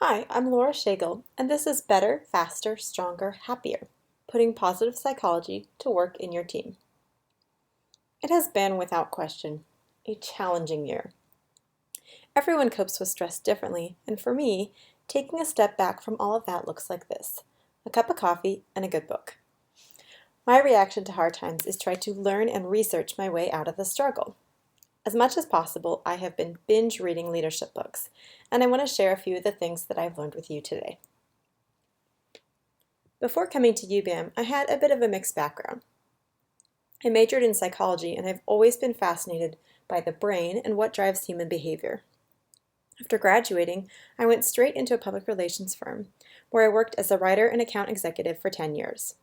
Hi, I'm Laura Schagel, and this is Better, Faster, Stronger, Happier, putting positive psychology to work in your team. It has been, without question, a challenging year. Everyone copes with stress differently, and for me, taking a step back from all of that looks like this: a cup of coffee and a good book. My reaction to hard times is try to learn and research my way out of the struggle. As much as possible, I have been binge reading leadership books, and I want to share a few of the things that I've learned with you today. Before coming to UBAM, I had a bit of a mixed background. I majored in psychology, and I've always been fascinated by the brain and what drives human behavior. After graduating, I went straight into a public relations firm, where I worked as a writer and account executive for 10 years.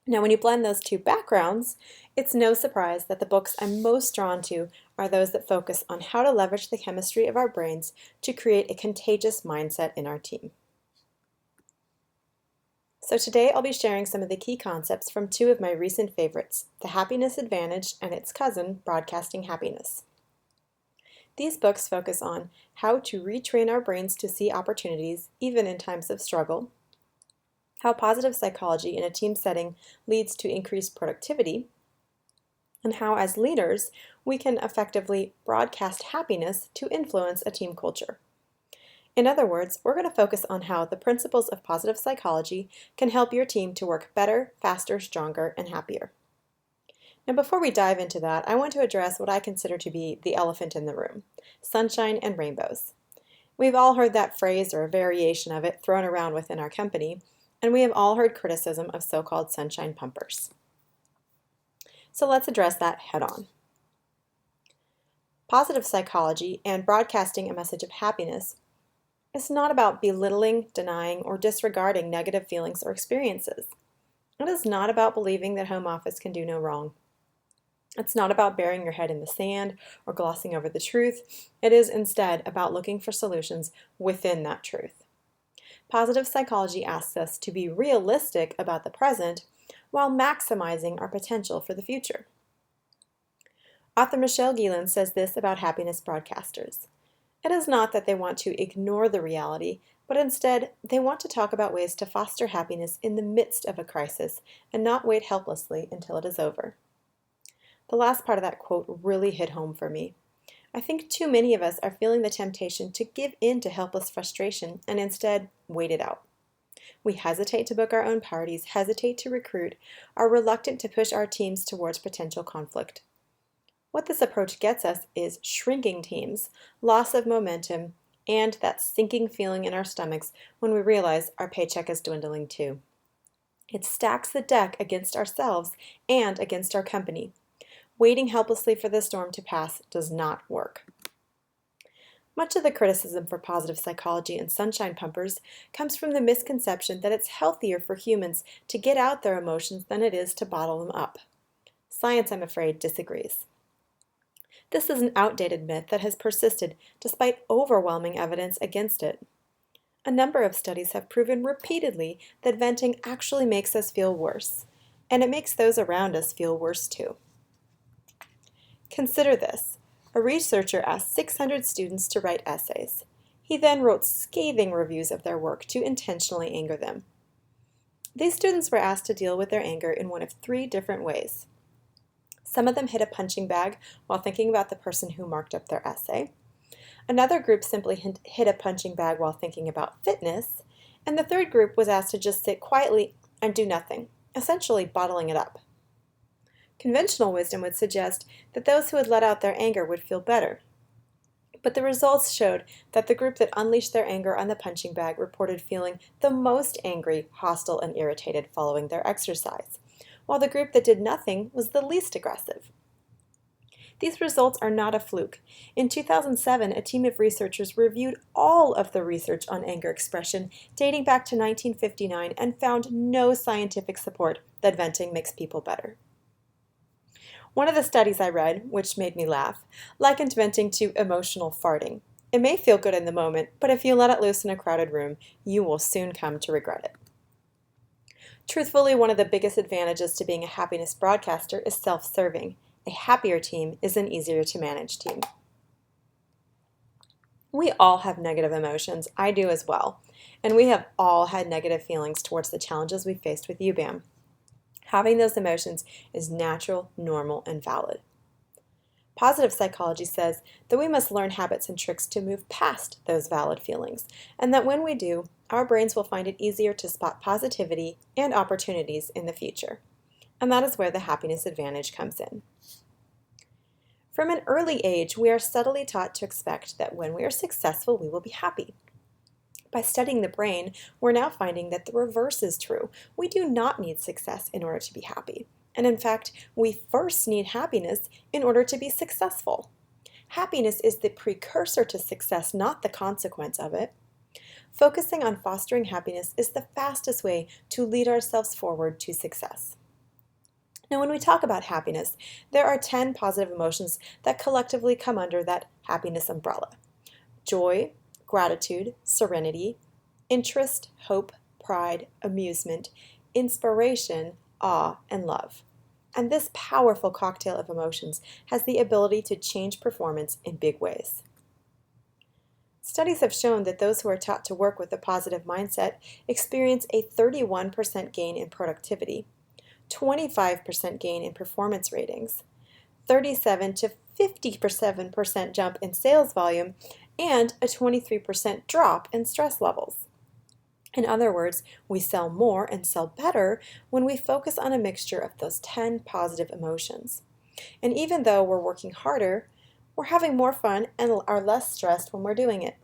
Now, when you blend those two backgrounds, it's no surprise that the books I'm most drawn to are those that focus on how to leverage the chemistry of our brains to create a contagious mindset in our team. So today I'll be sharing some of the key concepts from two of my recent favorites, The Happiness Advantage and its cousin, Broadcasting Happiness. These books focus on how to retrain our brains to see opportunities even in times of struggle, how positive psychology in a team setting leads to increased productivity, and how as leaders we can effectively broadcast happiness to influence a team culture. In other words, we're going to focus on how the principles of positive psychology can help your team to work better, faster, stronger, and happier. Now, before we dive into that, I want to address what I consider to be the elephant in the room: sunshine and rainbows. We've all heard that phrase or a variation of it thrown around within our company, and we have all heard criticism of so-called sunshine pumpers. So let's address that head on. Positive psychology and broadcasting a message of happiness is not about belittling, denying, or disregarding negative feelings or experiences. It is not about believing that home office can do no wrong. It's not about burying your head in the sand or glossing over the truth. It is instead about looking for solutions within that truth. Positive psychology asks us to be realistic about the present while maximizing our potential for the future. Author Michelle Gielan says this about happiness broadcasters: it is not that they want to ignore the reality, but instead they want to talk about ways to foster happiness in the midst of a crisis and not wait helplessly until it is over. The last part of that quote really hit home for me. I think too many of us are feeling the temptation to give in to helpless frustration and instead wait it out. We hesitate to book our own parties, hesitate to recruit, are reluctant to push our teams towards potential conflict. What this approach gets us is shrinking teams, loss of momentum, and that sinking feeling in our stomachs when we realize our paycheck is dwindling too. It stacks the deck against ourselves and against our company. Waiting helplessly for the storm to pass does not work. Much of the criticism for positive psychology and sunshine pumpers comes from the misconception that it's healthier for humans to get out their emotions than it is to bottle them up. Science, I'm afraid, disagrees. This is an outdated myth that has persisted despite overwhelming evidence against it. A number of studies have proven repeatedly that venting actually makes us feel worse, and it makes those around us feel worse too. Consider this. A researcher asked 600 students to write essays. He then wrote scathing reviews of their work to intentionally anger them. These students were asked to deal with their anger in one of three different ways. Some of them hit a punching bag while thinking about the person who marked up their essay. Another group simply hit a punching bag while thinking about fitness. And the third group was asked to just sit quietly and do nothing, essentially bottling it up. Conventional wisdom would suggest that those who had let out their anger would feel better. But the results showed that the group that unleashed their anger on the punching bag reported feeling the most angry, hostile, and irritated following their exercise, while the group that did nothing was the least aggressive. These results are not a fluke. In 2007, a team of researchers reviewed all of the research on anger expression dating back to 1959 and found no scientific support that venting makes people better. One of the studies I read, which made me laugh, likened venting to emotional farting. It may feel good in the moment, but if you let it loose in a crowded room, you will soon come to regret it. Truthfully, one of the biggest advantages to being a happiness broadcaster is self-serving. A happier team is an easier to manage team. We all have negative emotions. I do as well. And we have all had negative feelings towards the challenges we faced with UBAM. Having those emotions is natural, normal, and valid. Positive psychology says that we must learn habits and tricks to move past those valid feelings, and that when we do, our brains will find it easier to spot positivity and opportunities in the future. And that is where the happiness advantage comes in. From an early age, we are subtly taught to expect that when we are successful, we will be happy. By studying the brain, we're now finding that the reverse is true. We do not need success in order to be happy. And in fact, we first need happiness in order to be successful. Happiness is the precursor to success, not the consequence of it. Focusing on fostering happiness is the fastest way to lead ourselves forward to success. Now, when we talk about happiness, there are 10 positive emotions that collectively come under that happiness umbrella: joy, gratitude, serenity, interest, hope, pride, amusement, inspiration, awe, and love. And this powerful cocktail of emotions has the ability to change performance in big ways. Studies have shown that those who are taught to work with a positive mindset experience a 31% gain in productivity, 25% gain in performance ratings, 37 to 57% jump in sales volume, and a 23% drop in stress levels. In other words, we sell more and sell better when we focus on a mixture of those 10 positive emotions. And even though we're working harder, we're having more fun and are less stressed when we're doing it.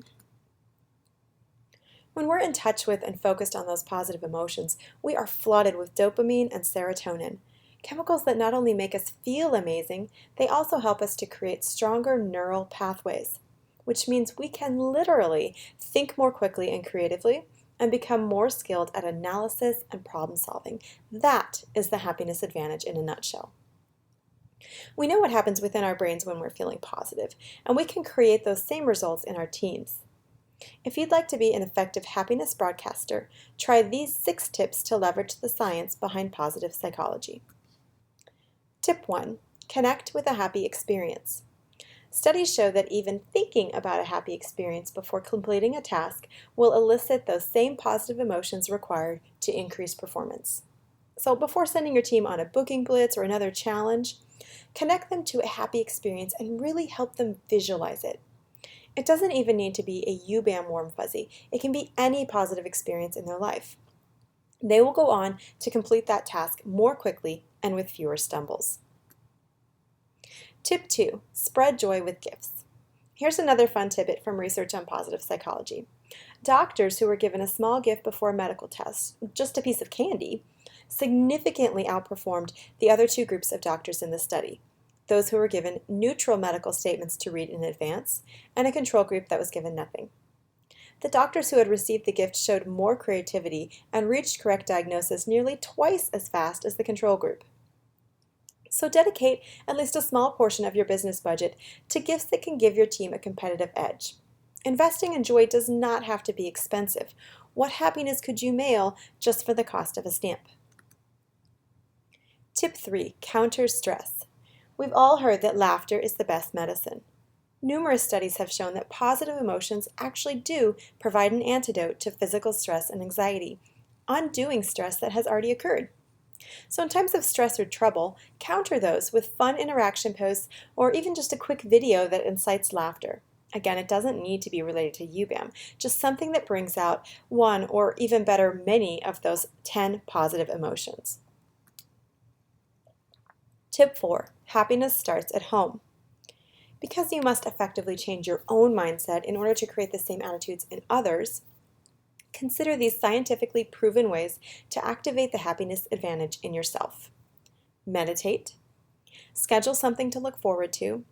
When we're in touch with and focused on those positive emotions, we are flooded with dopamine and serotonin, chemicals that not only make us feel amazing, they also help us to create stronger neural pathways, which means we can literally think more quickly and creatively and become more skilled at analysis and problem solving. That is the happiness advantage in a nutshell. We know what happens within our brains when we're feeling positive, and we can create those same results in our teams. If you'd like to be an effective happiness broadcaster, try these 6 tips to leverage the science behind positive psychology. Tip 1. Connect with a happy experience. Studies show that even thinking about a happy experience before completing a task will elicit those same positive emotions required to increase performance. So before sending your team on a booking blitz or another challenge, connect them to a happy experience and really help them visualize it. It doesn't even need to be a UBAM warm fuzzy. It can be any positive experience in their life. They will go on to complete that task more quickly and with fewer stumbles. Tip 2. Spread joy with gifts. Here's another fun tidbit from research on positive psychology. Doctors who were given a small gift before a medical test, just a piece of candy, significantly outperformed the other 2 groups of doctors in the study: those who were given neutral medical statements to read in advance, and a control group that was given nothing. The doctors who had received the gift showed more creativity and reached correct diagnosis nearly twice as fast as the control group. So dedicate at least a small portion of your business budget to gifts that can give your team a competitive edge. Investing in joy does not have to be expensive. What happiness could you mail just for the cost of a stamp? Tip 3. Counter stress. We've all heard that laughter is the best medicine. Numerous studies have shown that positive emotions actually do provide an antidote to physical stress and anxiety, undoing stress that has already occurred. So in times of stress or trouble, counter those with fun interaction posts or even just a quick video that incites laughter. Again, it doesn't need to be related to UBAM, just something that brings out one or even better, many of those 10 positive emotions. Tip 4. Happiness starts at home. Because you must effectively change your own mindset in order to create the same attitudes in others, consider these scientifically proven ways to activate the happiness advantage in yourself. Meditate, schedule something to look forward to,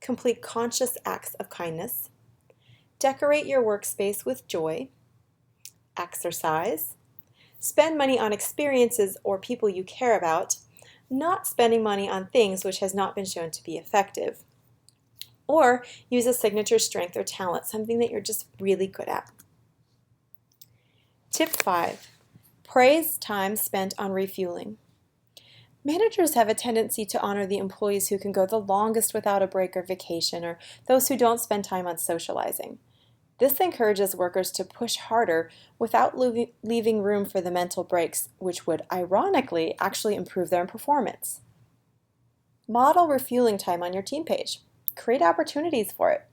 complete conscious acts of kindness, decorate your workspace with joy, exercise, spend money on experiences or people you care about, not spending money on things which has not been shown to be effective, or use a signature strength or talent, something that you're just really good at. Tip 5. Praise time spent on refueling. Managers have a tendency to honor the employees who can go the longest without a break or vacation, or those who don't spend time on socializing. This encourages workers to push harder without leaving room for the mental breaks, which would ironically actually improve their performance. Model refueling time on your team page. Create opportunities for it,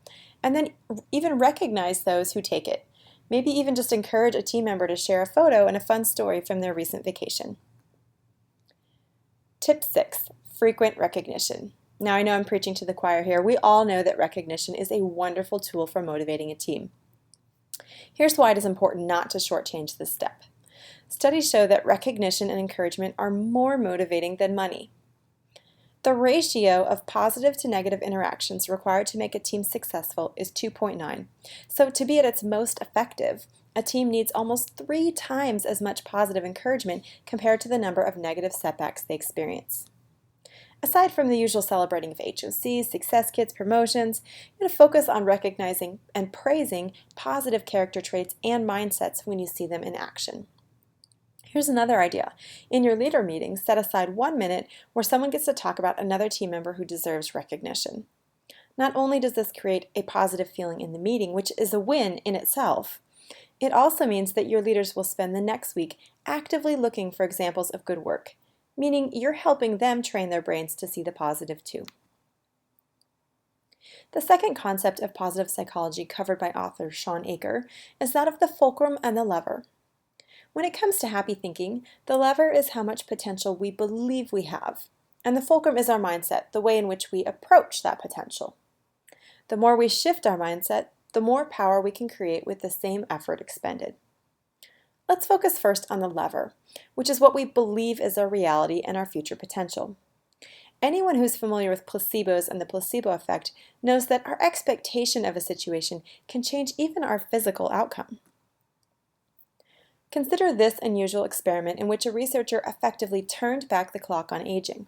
and then even recognize those who take it. Maybe even just encourage a team member to share a photo and a fun story from their recent vacation. Tip 6, frequent recognition. Now I know I'm preaching to the choir here. We all know that recognition is a wonderful tool for motivating a team. Here's why it is important not to shortchange this step. Studies show that recognition and encouragement are more motivating than money. The ratio of positive to negative interactions required to make a team successful is 2.9. So to be at its most effective, a team needs almost 3 times as much positive encouragement compared to the number of negative setbacks they experience. Aside from the usual celebrating of HOCs, success kits, promotions, you're going to focus on recognizing and praising positive character traits and mindsets when you see them in action. Here's another idea. In your leader meetings, set aside 1 minute where someone gets to talk about another team member who deserves recognition. Not only does this create a positive feeling in the meeting, which is a win in itself, it also means that your leaders will spend the next week actively looking for examples of good work, meaning you're helping them train their brains to see the positive too. The second concept of positive psychology covered by author Shawn Achor is that of the fulcrum and the lever. When it comes to happy thinking, the lever is how much potential we believe we have, and the fulcrum is our mindset, the way in which we approach that potential. The more we shift our mindset, the more power we can create with the same effort expended. Let's focus first on the lever, which is what we believe is our reality and our future potential. Anyone who's familiar with placebos and the placebo effect knows that our expectation of a situation can change even our physical outcome. Consider this unusual experiment in which a researcher effectively turned back the clock on aging.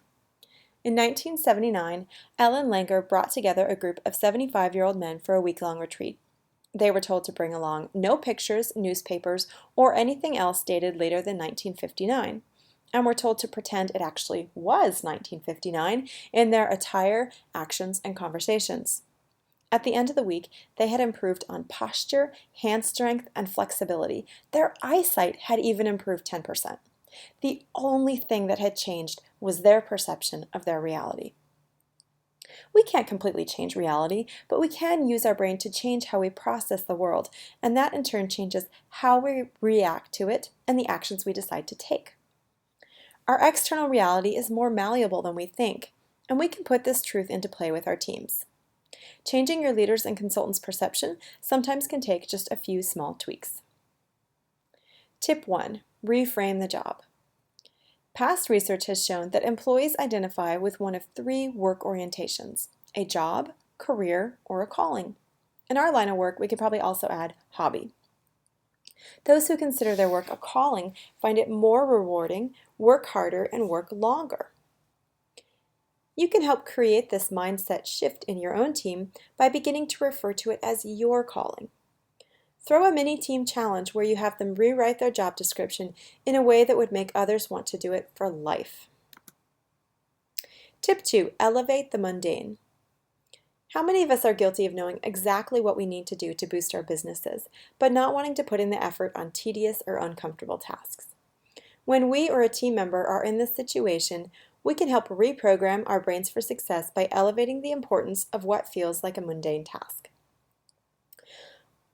In 1979, Ellen Langer brought together a group of 75-year-old men for a week-long retreat. They were told to bring along no pictures, newspapers, or anything else dated later than 1959, and were told to pretend it actually was 1959 in their attire, actions, and conversations. At the end of the week, they had improved on posture, hand strength, and flexibility. Their eyesight had even improved 10%. The only thing that had changed was their perception of their reality. We can't completely change reality, but we can use our brain to change how we process the world, and that in turn changes how we react to it and the actions we decide to take. Our external reality is more malleable than we think, and we can put this truth into play with our teams. Changing your leaders' and consultants' perception sometimes can take just a few small tweaks. Tip 1. Reframe the job. Past research has shown that employees identify with one of 3 work orientations: a job, career, or a calling. In our line of work, we could probably also add hobby. Those who consider their work a calling find it more rewarding, work harder, and work longer. You can help create this mindset shift in your own team by beginning to refer to it as your calling. Throw a mini team challenge where you have them rewrite their job description in a way that would make others want to do it for life. Tip 2, elevate the mundane. How many of us are guilty of knowing exactly what we need to do to boost our businesses, but not wanting to put in the effort on tedious or uncomfortable tasks? When we or a team member are in this situation, we can help reprogram our brains for success by elevating the importance of what feels like a mundane task.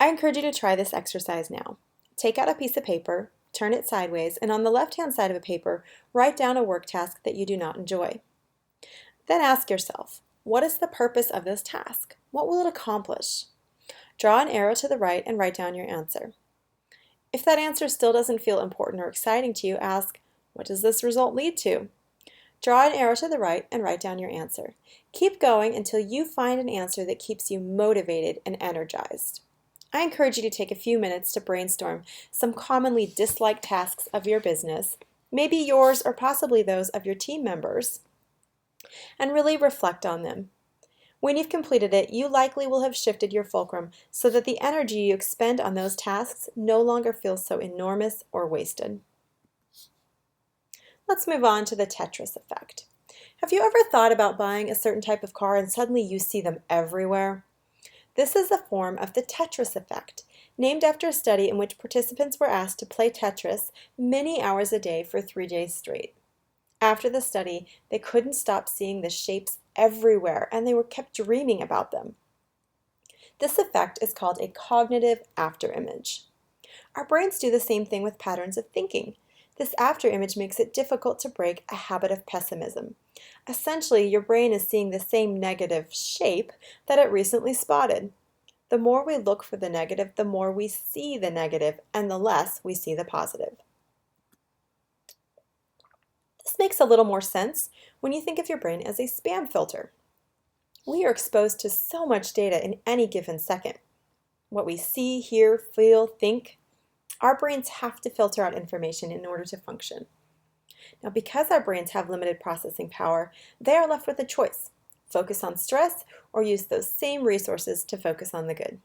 I encourage you to try this exercise now. Take out a piece of paper, turn it sideways, and on the left-hand side of a paper, write down a work task that you do not enjoy. Then ask yourself, what is the purpose of this task? What will it accomplish? Draw an arrow to the right and write down your answer. If that answer still doesn't feel important or exciting to you, ask, what does this result lead to? Draw an arrow to the right and write down your answer. Keep going until you find an answer that keeps you motivated and energized. I encourage you to take a few minutes to brainstorm some commonly disliked tasks of your business, maybe yours or possibly those of your team members, and really reflect on them. When you've completed it, you likely will have shifted your fulcrum so that the energy you expend on those tasks no longer feels so enormous or wasted. Let's move on to the Tetris effect. Have you ever thought about buying a certain type of car and suddenly you see them everywhere? This is a form of the Tetris effect, named after a study in which participants were asked to play Tetris many hours a day for 3 days straight. After the study, they couldn't stop seeing the shapes everywhere, and they were kept dreaming about them. This effect is called a cognitive afterimage. Our brains do the same thing with patterns of thinking. This afterimage makes it difficult to break a habit of pessimism. Essentially, your brain is seeing the same negative shape that it recently spotted. The more we look for the negative, the more we see the negative, and the less we see the positive. This makes a little more sense when you think of your brain as a spam filter. We are exposed to so much data in any given second. What we see, hear, feel, think, our brains have to filter out information in order to function. Now, because our brains have limited processing power, they are left with a choice: focus on stress or use those same resources to focus on the good.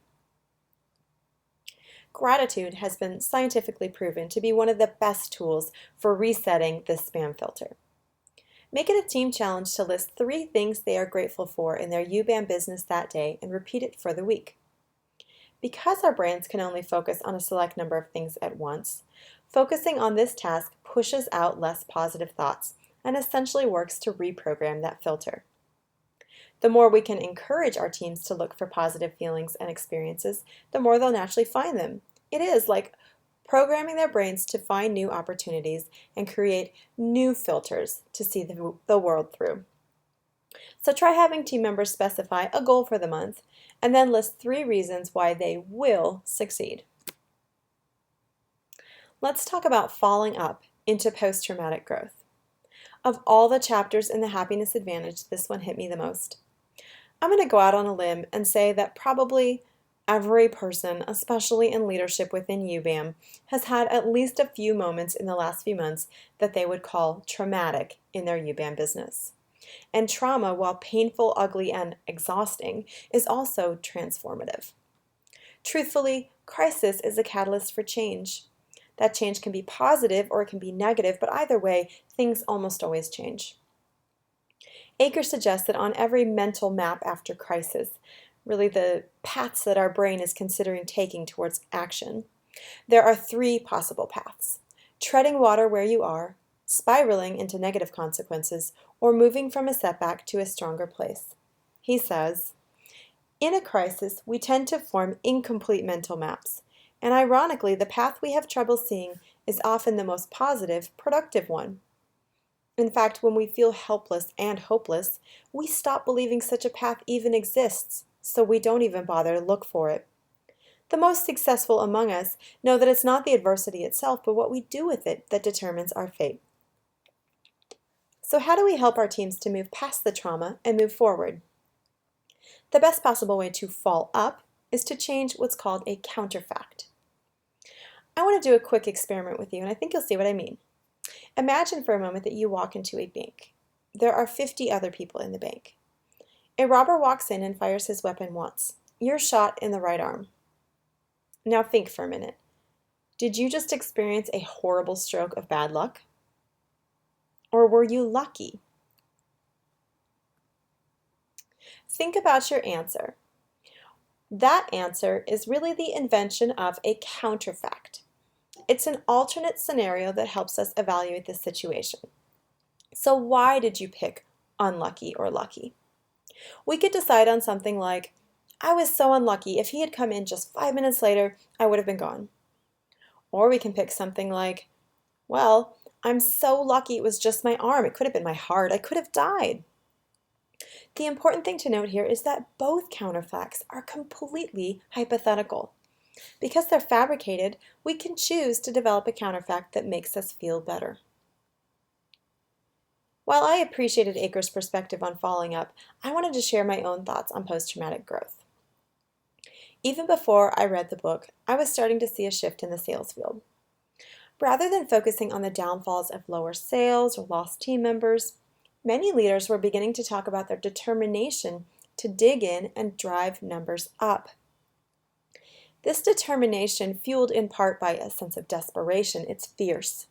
Gratitude has been scientifically proven to be one of the best tools for resetting this spam filter. Make it a team challenge to list 3 things they are grateful for in their UBAM business that day and repeat it for the week. Because our brains can only focus on a select number of things at once, focusing on this task pushes out less positive thoughts and essentially works to reprogram that filter. The more we can encourage our teams to look for positive feelings and experiences, the more they'll naturally find them. It is like programming their brains to find new opportunities and create new filters to see the world through. So try having team members specify a goal for the month and then list 3 reasons why they will succeed. Let's talk about following up into post-traumatic growth. Of all the chapters in the Happiness Advantage, this one hit me the most. I'm going to go out on a limb and say that probably every person, especially in leadership within UBAM, has had at least a few moments in the last few months that they would call traumatic in their UBAM business. And trauma, while painful, ugly, and exhausting, is also transformative. Truthfully, crisis is a catalyst for change. That change can be positive or it can be negative, but either way, things almost always change. Aker suggests that on every mental map after crisis, really the paths that our brain is considering taking towards action, there are 3 possible paths: treading water where you are, spiraling into negative consequences, or moving from a setback to a stronger place. He says, in a crisis, we tend to form incomplete mental maps, and ironically, the path we have trouble seeing is often the most positive, productive one. In fact, when we feel helpless and hopeless, we stop believing such a path even exists, so we don't even bother to look for it. The most successful among us know that it's not the adversity itself, but what we do with it that determines our fate. So how do we help our teams to move past the trauma and move forward? The best possible way to fall up is to change what's called a counterfact. I want to do a quick experiment with you, and I think you'll see what I mean. Imagine for a moment that you walk into a bank. There are 50 other people in the bank. A robber walks in and fires his weapon once. You're shot in the right arm. Now think for a minute. Did you just experience a horrible stroke of bad luck? Or were you lucky? Think about your answer. That answer is really the invention of a counterfact. It's an alternate scenario that helps us evaluate the situation. So why did you pick unlucky or lucky? We could decide on something like, I was so unlucky. If he had come in just 5 minutes later, I would have been gone. Or we can pick something like, well, I'm so lucky it was just my arm. It could have been my heart. I could have died. The important thing to note here is that both counterfacts are completely hypothetical. Because they're fabricated, we can choose to develop a counterfact that makes us feel better. While I appreciated Aker's perspective on following up, I wanted to share my own thoughts on post-traumatic growth. Even before I read the book, I was starting to see a shift in the sales field. Rather than focusing on the downfalls of lower sales or lost team members, many leaders were beginning to talk about their determination to dig in and drive numbers up. This determination, fueled in part by a sense of desperation, it's fierce.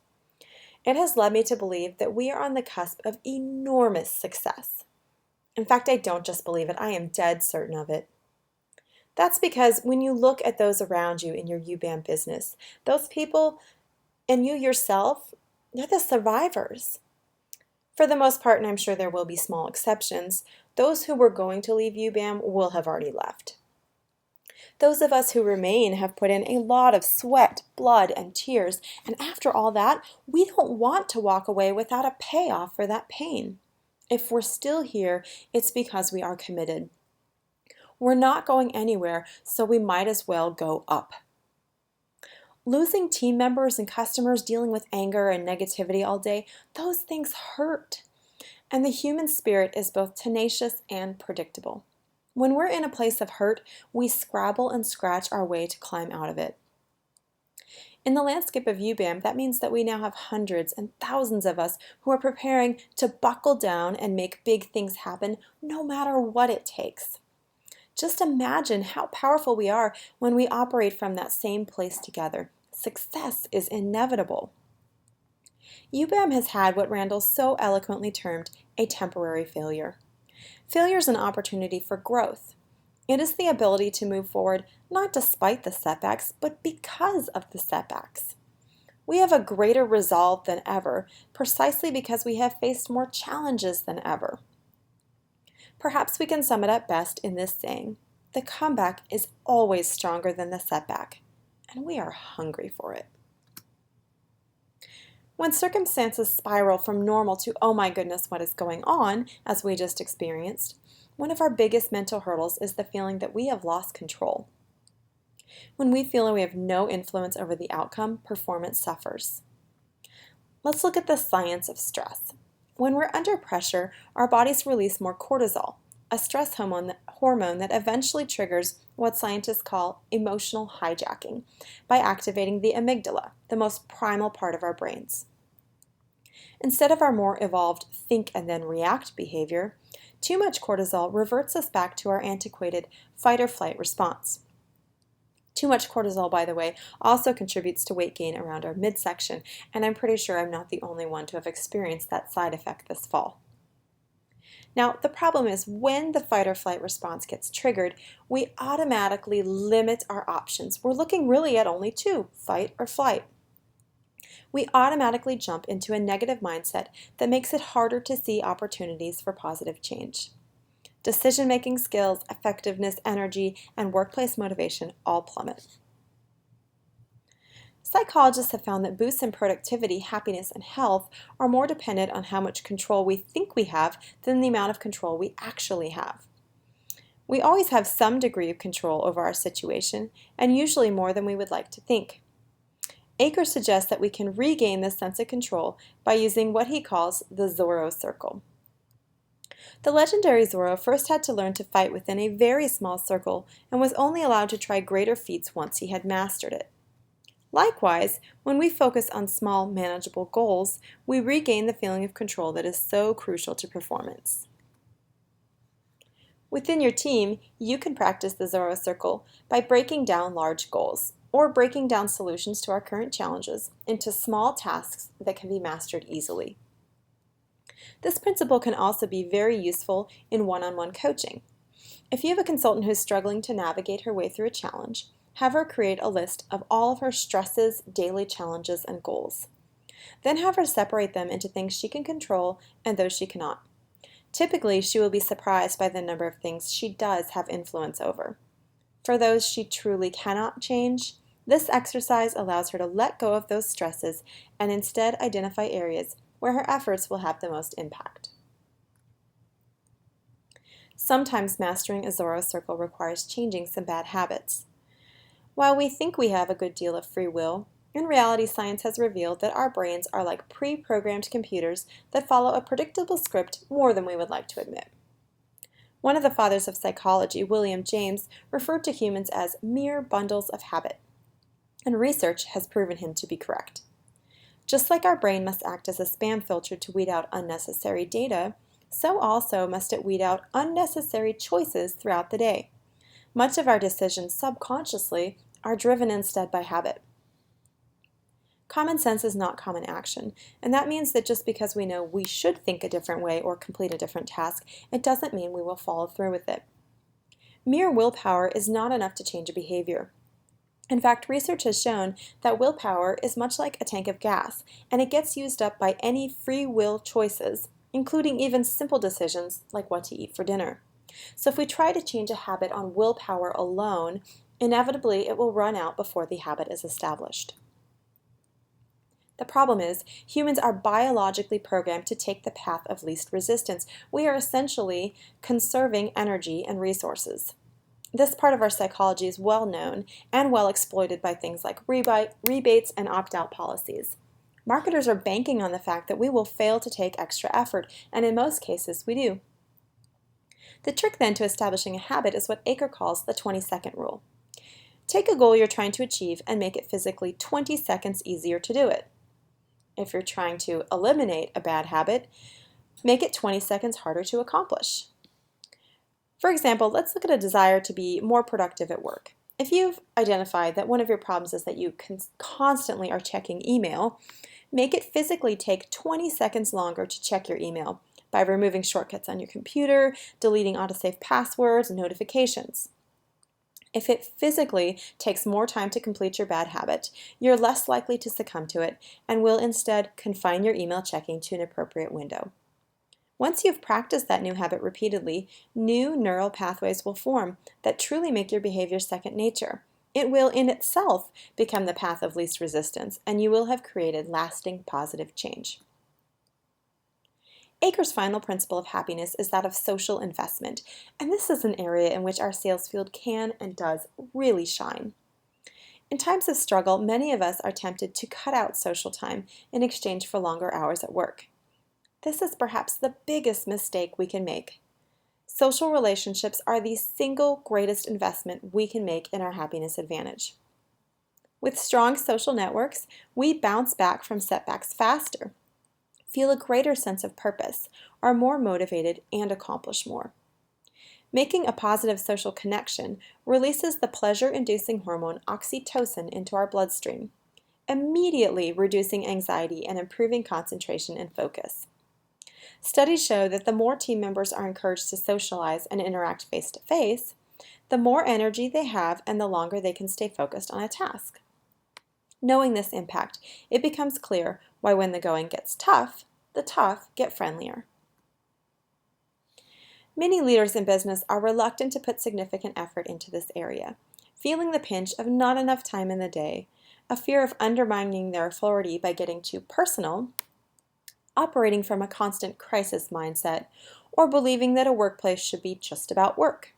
It has led me to believe that we are on the cusp of enormous success. In fact, I don't just believe it, I am dead certain of it. That's because when you look at those around you in your UBAM business, those people and you yourself, they're the survivors. For the most part, and I'm sure there will be small exceptions, those who were going to leave UBAM will have already left. Those of us who remain have put in a lot of sweat, blood, and tears, and after all that, we don't want to walk away without a payoff for that pain. If we're still here, it's because we are committed. We're not going anywhere, so we might as well go up. Losing team members and customers, dealing with anger and negativity all day, those things hurt. And the human spirit is both tenacious and predictable. When we're in a place of hurt, we scrabble and scratch our way to climb out of it. In the landscape of UBAM, that means that we now have hundreds and thousands of us who are preparing to buckle down and make big things happen no matter what it takes. Just imagine how powerful we are when we operate from that same place together. Success is inevitable. UBAM has had what Randall so eloquently termed a temporary failure. Failure is an opportunity for growth. It is the ability to move forward not despite the setbacks, but because of the setbacks. We have a greater resolve than ever, precisely because we have faced more challenges than ever. Perhaps we can sum it up best in this saying: the comeback is always stronger than the setback, and we are hungry for it. When circumstances spiral from normal to "oh my goodness, what is going on," as we just experienced, one of our biggest mental hurdles is the feeling that we have lost control. When we feel we have no influence over the outcome, performance suffers. Let's look at the science of stress. When we're under pressure, our bodies release more cortisol, a stress hormone that eventually triggers what scientists call emotional hijacking by activating the amygdala, the most primal part of our brains. Instead of our more evolved think and then react behavior, too much cortisol reverts us back to our antiquated fight or flight response. Too much cortisol, by the way, also contributes to weight gain around our midsection, and I'm pretty sure I'm not the only one to have experienced that side effect this fall. Now, the problem is when the fight or flight response gets triggered, we automatically limit our options. We're looking really at only two: fight or flight. We automatically jump into a negative mindset that makes it harder to see opportunities for positive change. Decision-making skills, effectiveness, energy, and workplace motivation all plummet. Psychologists have found that boosts in productivity, happiness, and health are more dependent on how much control we think we have than the amount of control we actually have. We always have some degree of control over our situation, and usually more than we would like to think. Aker suggests that we can regain this sense of control by using what he calls the Zorro Circle. The legendary Zorro first had to learn to fight within a very small circle and was only allowed to try greater feats once he had mastered it. Likewise, when we focus on small, manageable goals, we regain the feeling of control that is so crucial to performance. Within your team, you can practice the Zorro Circle by breaking down large goals, or breaking down solutions to our current challenges into small tasks that can be mastered easily. This principle can also be very useful in one-on-one coaching. If you have a consultant who is struggling to navigate her way through a challenge, have her create a list of all of her stresses, daily challenges, and goals. Then have her separate them into things she can control and those she cannot. Typically, she will be surprised by the number of things she does have influence over. For those she truly cannot change, this exercise allows her to let go of those stresses and instead identify areas where her efforts will have the most impact. Sometimes mastering a Zorro Circle requires changing some bad habits. While we think we have a good deal of free will, in reality, science has revealed that our brains are like pre-programmed computers that follow a predictable script more than we would like to admit. One of the fathers of psychology, William James, referred to humans as mere bundles of habit, and research has proven him to be correct. Just like our brain must act as a spam filter to weed out unnecessary data, so also must it weed out unnecessary choices throughout the day. Much of our decisions subconsciously are driven instead by habit. Common sense is not common action, and that means that just because we know we should think a different way or complete a different task, it doesn't mean we will follow through with it. Mere willpower is not enough to change a behavior. In fact, research has shown that willpower is much like a tank of gas, and it gets used up by any free will choices, including even simple decisions like what to eat for dinner. So if we try to change a habit on willpower alone, inevitably it will run out before the habit is established. The problem is, humans are biologically programmed to take the path of least resistance. We are essentially conserving energy and resources. This part of our psychology is well known and well exploited by things like rebates and opt-out policies. Marketers are banking on the fact that we will fail to take extra effort, and in most cases, we do. The trick then to establishing a habit is what Aker calls the 20-second rule. Take a goal you're trying to achieve and make it physically 20 seconds easier to do it. If you're trying to eliminate a bad habit, make it 20 seconds harder to accomplish. For example, let's look at a desire to be more productive at work. If you've identified that one of your problems is that you constantly are checking email, make it physically take 20 seconds longer to check your email by removing shortcuts on your computer, deleting autosave passwords, and notifications. If it physically takes more time to complete your bad habit, you're less likely to succumb to it and will instead confine your email checking to an appropriate window. Once you've practiced that new habit repeatedly, new neural pathways will form that truly make your behavior second nature. It will in itself become the path of least resistance, and you will have created lasting positive change. Aker's final principle of happiness is that of social investment, and this is an area in which our sales field can and does really shine. In times of struggle, many of us are tempted to cut out social time in exchange for longer hours at work. This is perhaps the biggest mistake we can make. Social relationships are the single greatest investment we can make in our happiness advantage. With strong social networks, we bounce back from setbacks faster, feel a greater sense of purpose, are more motivated, and accomplish more. Making a positive social connection releases the pleasure-inducing hormone oxytocin into our bloodstream, immediately reducing anxiety and improving concentration and focus. Studies show that the more team members are encouraged to socialize and interact face-to-face, the more energy they have and the longer they can stay focused on a task. Knowing this impact, it becomes clear why when the going gets tough, the tough get friendlier. Many leaders in business are reluctant to put significant effort into this area, feeling the pinch of not enough time in the day, a fear of undermining their authority by getting too personal, operating from a constant crisis mindset, or believing that a workplace should be just about work.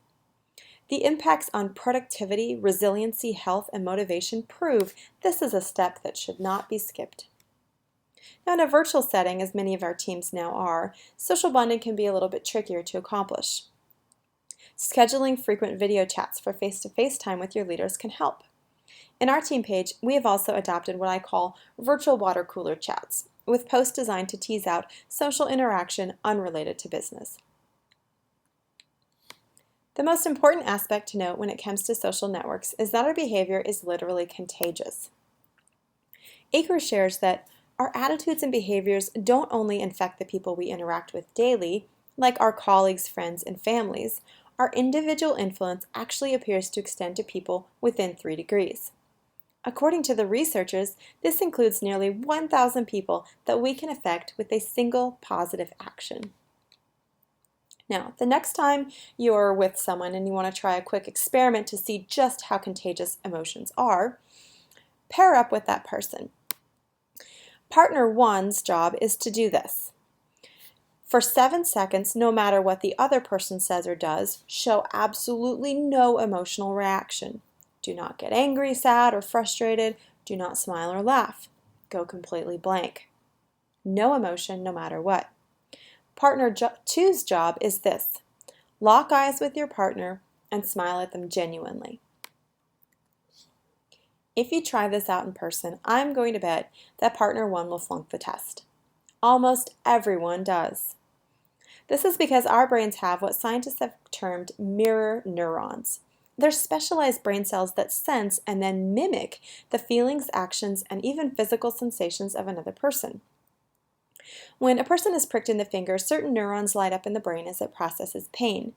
The impacts on productivity, resiliency, health, and motivation prove this is a step that should not be skipped. Now, in a virtual setting, as many of our teams now are, social bonding can be a little bit trickier to accomplish. Scheduling frequent video chats for face-to-face time with your leaders can help. In our team page, we have also adopted what I call virtual water cooler chats, with posts designed to tease out social interaction unrelated to business. The most important aspect to note when it comes to social networks is that our behavior is literally contagious. Aker shares that our attitudes and behaviors don't only infect the people we interact with daily, like our colleagues, friends, and families. Our individual influence actually appears to extend to people within 3 degrees. According to the researchers, this includes nearly 1,000 people that we can affect with a single positive action. Now, the next time you're with someone and you want to try a quick experiment to see just how contagious emotions are, pair up with that person. Partner 1's job is to do this. For 7 seconds, no matter what the other person says or does, show absolutely no emotional reaction. Do not get angry, sad, or frustrated. Do not smile or laugh. Go completely blank. No emotion, no matter what. Partner 2's job is this. Lock eyes with your partner and smile at them genuinely. If you try this out in person, I'm going to bet that partner 1 will flunk the test. Almost everyone does. This is because our brains have what scientists have termed mirror neurons. They're specialized brain cells that sense and then mimic the feelings, actions, and even physical sensations of another person. When a person is pricked in the finger, certain neurons light up in the brain as it processes pain.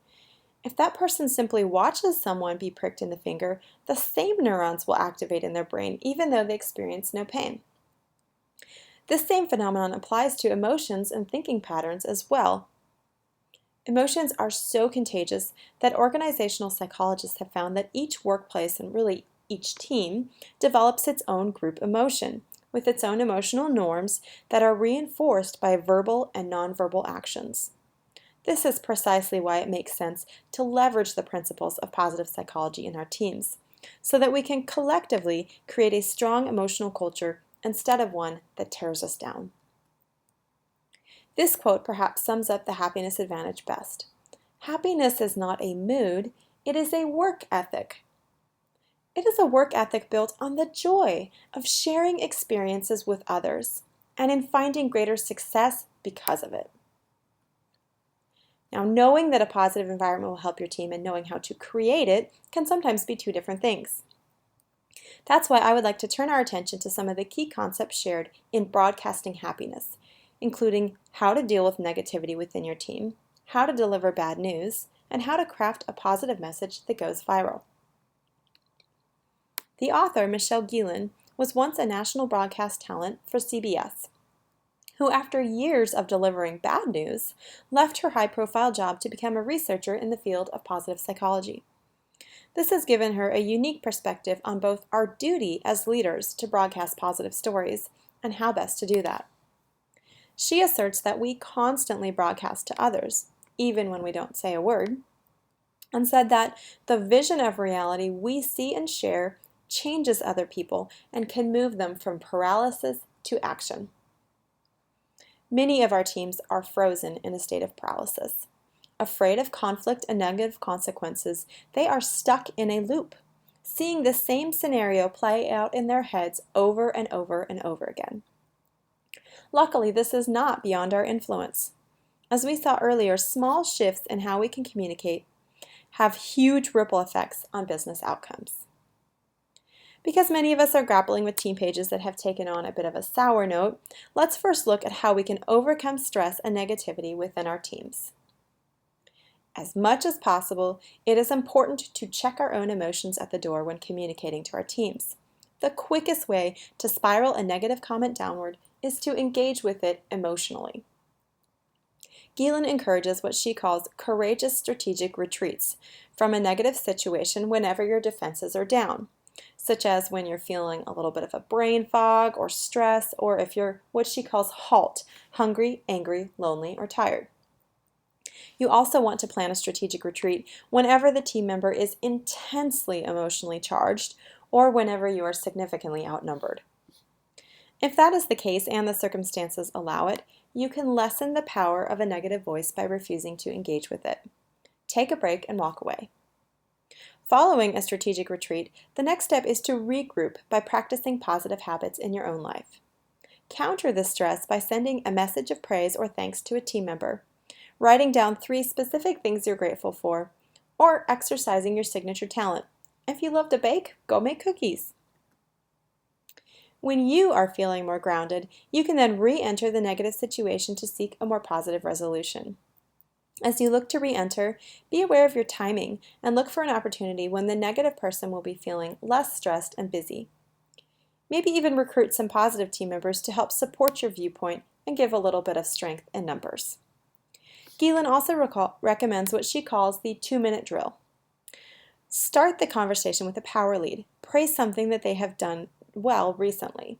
If that person simply watches someone be pricked in the finger, the same neurons will activate in their brain even though they experience no pain. This same phenomenon applies to emotions and thinking patterns as well. Emotions are so contagious that organizational psychologists have found that each workplace, and really each team, develops its own group emotion, with its own emotional norms that are reinforced by verbal and nonverbal actions. This is precisely why it makes sense to leverage the principles of positive psychology in our teams, so that we can collectively create a strong emotional culture instead of one that tears us down. This quote perhaps sums up the happiness advantage best. Happiness is not a mood, it is a work ethic. It is a work ethic built on the joy of sharing experiences with others and in finding greater success because of it. Now, knowing that a positive environment will help your team and knowing how to create it can sometimes be two different things. That's why I would like to turn our attention to some of the key concepts shared in Broadcasting Happiness, including how to deal with negativity within your team, how to deliver bad news, and how to craft a positive message that goes viral. The author, Michelle Gielan, was once a national broadcast talent for CBS, who after years of delivering bad news, left her high-profile job to become a researcher in the field of positive psychology. This has given her a unique perspective on both our duty as leaders to broadcast positive stories and how best to do that. She asserts that we constantly broadcast to others, even when we don't say a word, and said that the vision of reality we see and share changes other people and can move them from paralysis to action. Many of our teams are frozen in a state of paralysis. Afraid of conflict and negative consequences, they are stuck in a loop, seeing the same scenario play out in their heads over and over and over again. Luckily, this is not beyond our influence. As we saw earlier, small shifts in how we can communicate have huge ripple effects on business outcomes. Because many of us are grappling with team pages that have taken on a bit of a sour note, let's first look at how we can overcome stress and negativity within our teams. As much as possible, it is important to check our own emotions at the door when communicating to our teams. The quickest way to spiral a negative comment downward is to engage with it emotionally. Gielan encourages what she calls courageous strategic retreats from a negative situation whenever your defenses are down, such as when you're feeling a little bit of a brain fog or stress, or if you're what she calls halt, hungry, angry, lonely, or tired. You also want to plan a strategic retreat whenever the team member is intensely emotionally charged or whenever you are significantly outnumbered. If that is the case and the circumstances allow it, you can lessen the power of a negative voice by refusing to engage with it. Take a break and walk away. Following a strategic retreat, the next step is to regroup by practicing positive habits in your own life. Counter this stress by sending a message of praise or thanks to a team member, writing down 3 specific things you're grateful for, or exercising your signature talent. If you love to bake, go make cookies. When you are feeling more grounded, you can then re-enter the negative situation to seek a more positive resolution. As you look to re-enter, be aware of your timing and look for an opportunity when the negative person will be feeling less stressed and busy. Maybe even recruit some positive team members to help support your viewpoint and give a little bit of strength in numbers. Gielan also recommends what she calls the 2-minute drill. Start the conversation with a power lead. Praise something that they have done well recently.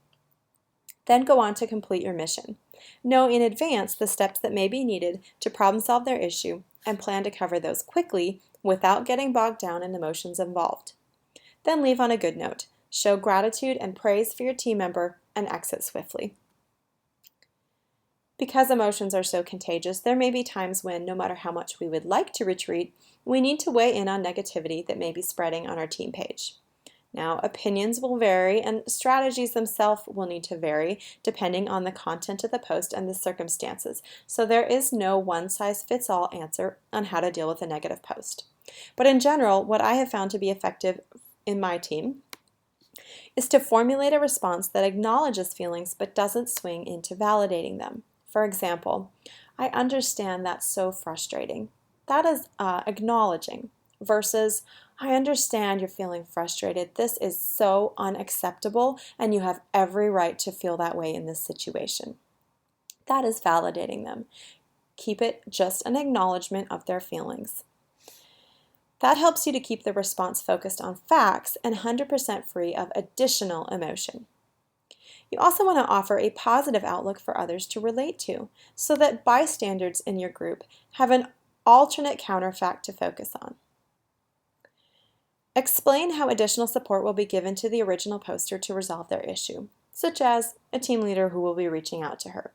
Then go on to complete your mission. Know in advance the steps that may be needed to problem solve their issue and plan to cover those quickly without getting bogged down in emotions involved. Then leave on a good note. Show gratitude and praise for your team member and exit swiftly. Because emotions are so contagious, there may be times when, no matter how much we would like to retreat, we need to weigh in on negativity that may be spreading on our team page. Now, opinions will vary and strategies themselves will need to vary depending on the content of the post and the circumstances. So there is no one-size-fits-all answer on how to deal with a negative post. But in general, what I have found to be effective in my team is to formulate a response that acknowledges feelings but doesn't swing into validating them. For example, I understand that's so frustrating. That is acknowledging versus, I understand you're feeling frustrated. This is so unacceptable, and you have every right to feel that way in this situation. That is validating them. Keep it just an acknowledgement of their feelings. That helps you to keep the response focused on facts and 100% free of additional emotion. You also want to offer a positive outlook for others to relate to, so that bystanders in your group have an alternate counterfact to focus on. Explain how additional support will be given to the original poster to resolve their issue, such as a team leader who will be reaching out to her.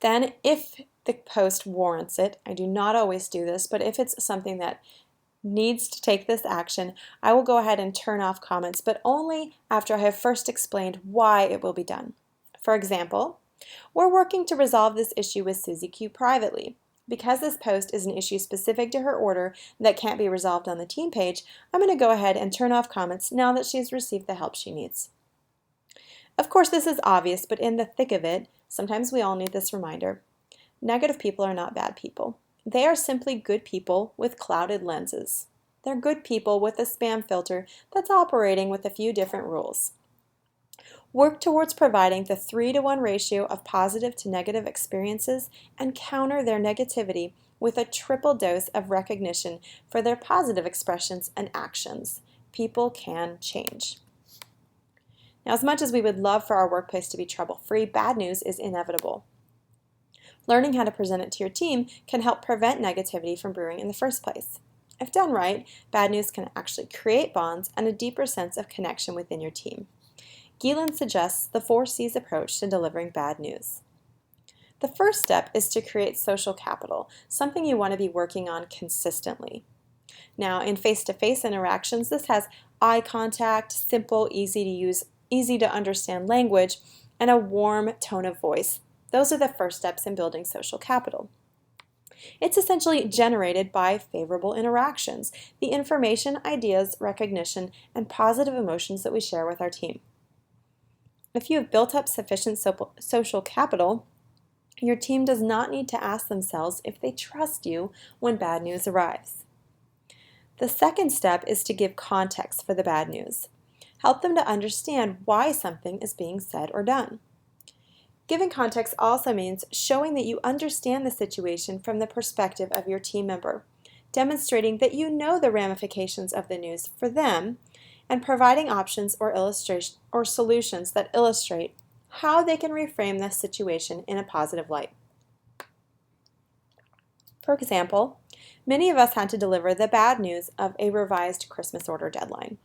Then, if the post warrants it, I do not always do this, but if it's something that needs to take this action, I will go ahead and turn off comments, but only after I have first explained why it will be done. For example, we're working to resolve this issue with Susie Q privately. Because this post is an issue specific to her order that can't be resolved on the team page, I'm going to go ahead and turn off comments now that she's received the help she needs. Of course, this is obvious, but in the thick of it, sometimes we all need this reminder. Negative people are not bad people. They are simply good people with clouded lenses. They're good people with a spam filter that's operating with a few different rules. Work towards providing the 3-to-1 ratio of positive to negative experiences and counter their negativity with a triple dose of recognition for their positive expressions and actions. People can change. Now, as much as we would love for our workplace to be trouble-free, bad news is inevitable. Learning how to present it to your team can help prevent negativity from brewing in the first place. If done right, bad news can actually create bonds and a deeper sense of connection within your team. Gielan suggests the 4 C's approach to delivering bad news. The first step is to create social capital, something you want to be working on consistently. Now, in face-to-face interactions, this has eye contact, simple, easy to use, easy to understand language, and a warm tone of voice. Those are the first steps in building social capital. It's essentially generated by favorable interactions, the information, ideas, recognition, and positive emotions that we share with our team. If you have built up sufficient social capital, your team does not need to ask themselves if they trust you when bad news arrives. The second step is to give context for the bad news. Help them to understand why something is being said or done. Giving context also means showing that you understand the situation from the perspective of your team member, demonstrating that you know the ramifications of the news for them, and providing options or solutions that illustrate how they can reframe this situation in a positive light. For example, many of us had to deliver the bad news of a revised Christmas order deadline.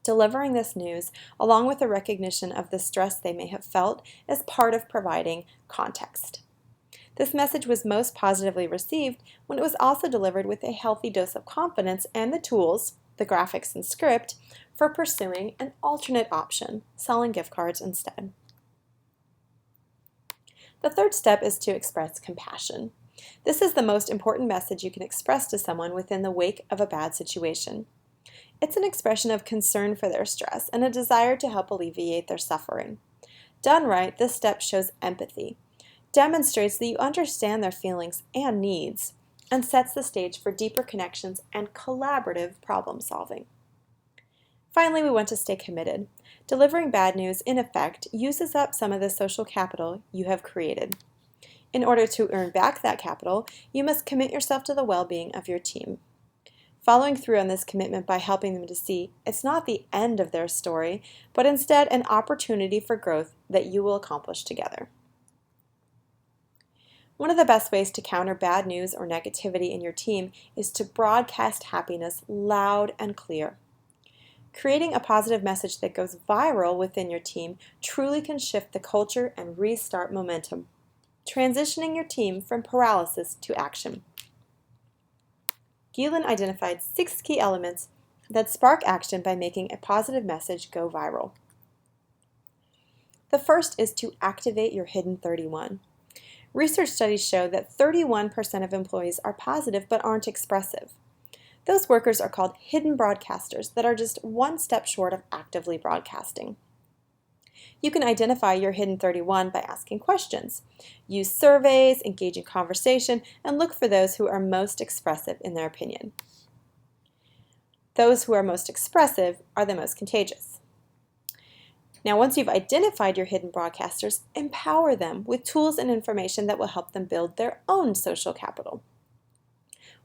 Delivering this news, along with the recognition of the stress they may have felt, is part of providing context. This message was most positively received when it was also delivered with a healthy dose of confidence and the tools, the graphics and script, for pursuing an alternate option, selling gift cards instead. The third step is to express compassion. This is the most important message you can express to someone within the wake of a bad situation. It's an expression of concern for their stress and a desire to help alleviate their suffering. Done right, this step shows empathy, demonstrates that you understand their feelings and needs, and sets the stage for deeper connections and collaborative problem solving. Finally, we want to stay committed. Delivering bad news, in effect, uses up some of the social capital you have created. In order to earn back that capital, you must commit yourself to the well-being of your team. Following through on this commitment by helping them to see it's not the end of their story, but instead an opportunity for growth that you will accomplish together. One of the best ways to counter bad news or negativity in your team is to broadcast happiness loud and clear. Creating a positive message that goes viral within your team truly can shift the culture and restart momentum, transitioning your team from paralysis to action. Gielan identified 6 key elements that spark action by making a positive message go viral. The first is to activate your hidden 31. Research studies show that 31% of employees are positive but aren't expressive. Those workers are called hidden broadcasters that are just one step short of actively broadcasting. You can identify your hidden 31 by asking questions. Use surveys, engage in conversation, and look for those who are most expressive in their opinion. Those who are most expressive are the most contagious. Now, once you've identified your hidden broadcasters, empower them with tools and information that will help them build their own social capital.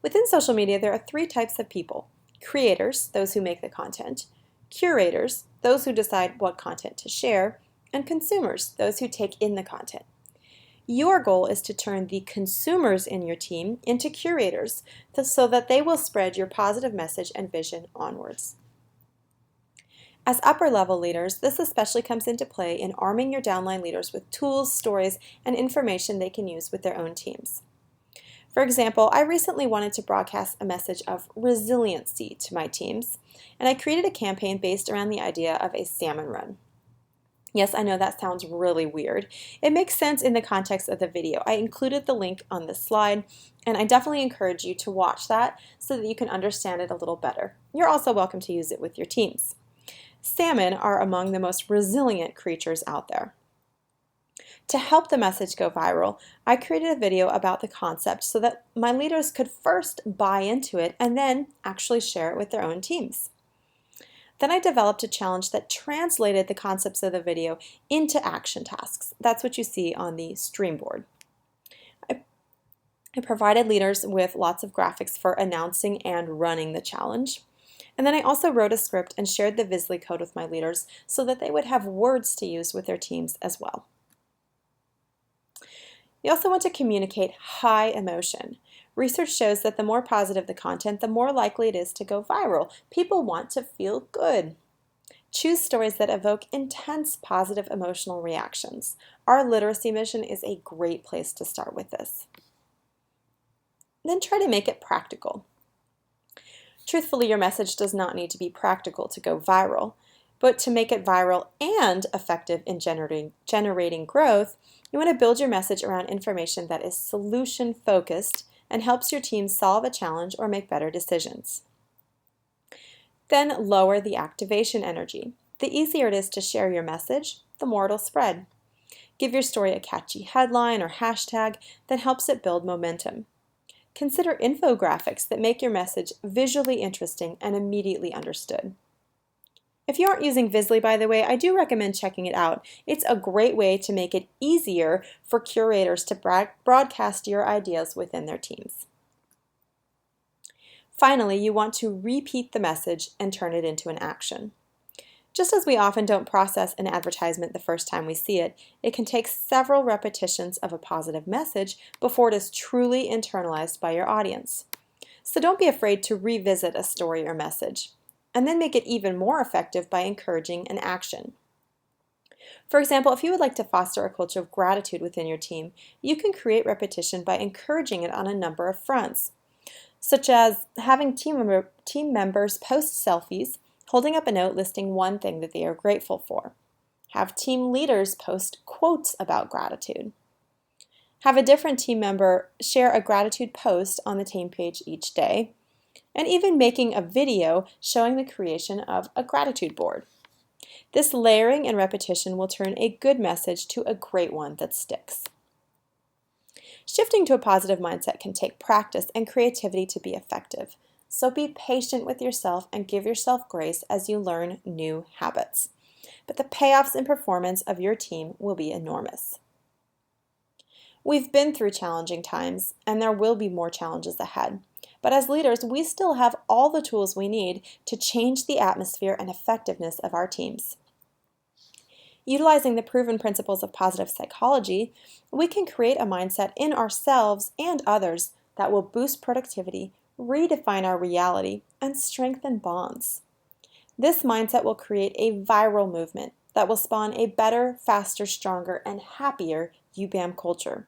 Within social media, there are 3 types of people: creators, those who make the content; curators, those who decide what content to share; and consumers, those who take in the content. Your goal is to turn the consumers in your team into curators so that they will spread your positive message and vision onwards. As upper-level leaders, this especially comes into play in arming your downline leaders with tools, stories, and information they can use with their own teams. For example, I recently wanted to broadcast a message of resiliency to my teams, and I created a campaign based around the idea of a salmon run. Yes, I know that sounds really weird. It makes sense in the context of the video. I included the link on this slide, and I definitely encourage you to watch that so that you can understand it a little better. You're also welcome to use it with your teams. Salmon are among the most resilient creatures out there. To help the message go viral, I created a video about the concept so that my leaders could first buy into it and then actually share it with their own teams. Then I developed a challenge that translated the concepts of the video into action tasks. That's what you see on the stream board. I provided leaders with lots of graphics for announcing and running the challenge. And then I also wrote a script and shared the Visly code with my leaders so that they would have words to use with their teams as well. You also want to communicate high emotion. Research shows that the more positive the content, the more likely it is to go viral. People want to feel good. Choose stories that evoke intense positive emotional reactions. Our literacy mission is a great place to start with this. Then try to make it practical. Truthfully, your message does not need to be practical to go viral, but to make it viral and effective in generating growth, you want to build your message around information that is solution-focused and helps your team solve a challenge or make better decisions. Then lower the activation energy. The easier it is to share your message, the more it'll spread. Give your story a catchy headline or hashtag that helps it build momentum. Consider infographics that make your message visually interesting and immediately understood. If you aren't using Visly, by the way, I do recommend checking it out. It's a great way to make it easier for curators to broadcast your ideas within their teams. Finally, you want to repeat the message and turn it into an action. Just as we often don't process an advertisement the first time we see it, it can take several repetitions of a positive message before it is truly internalized by your audience. So don't be afraid to revisit a story or message, and then make it even more effective by encouraging an action. For example, if you would like to foster a culture of gratitude within your team, you can create repetition by encouraging it on a number of fronts, such as having team members post selfies, holding up a note listing one thing that they are grateful for. Have team leaders post quotes about gratitude. Have a different team member share a gratitude post on the team page each day. And even making a video showing the creation of a gratitude board. This layering and repetition will turn a good message to a great one that sticks. Shifting to a positive mindset can take practice and creativity to be effective. So be patient with yourself and give yourself grace as you learn new habits. But the payoffs in performance of your team will be enormous. We've been through challenging times, and there will be more challenges ahead. But as leaders, we still have all the tools we need to change the atmosphere and effectiveness of our teams. Utilizing the proven principles of positive psychology, we can create a mindset in ourselves and others that will boost productivity, redefine our reality, and strengthen bonds. This mindset will create a viral movement that will spawn a better, faster, stronger, and happier UBAM culture.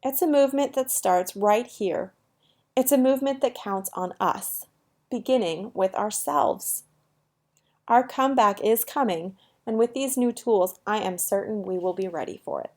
It's a movement that starts right here. It's a movement that counts on us, beginning with ourselves. Our comeback is coming, and with these new tools, I am certain we will be ready for it.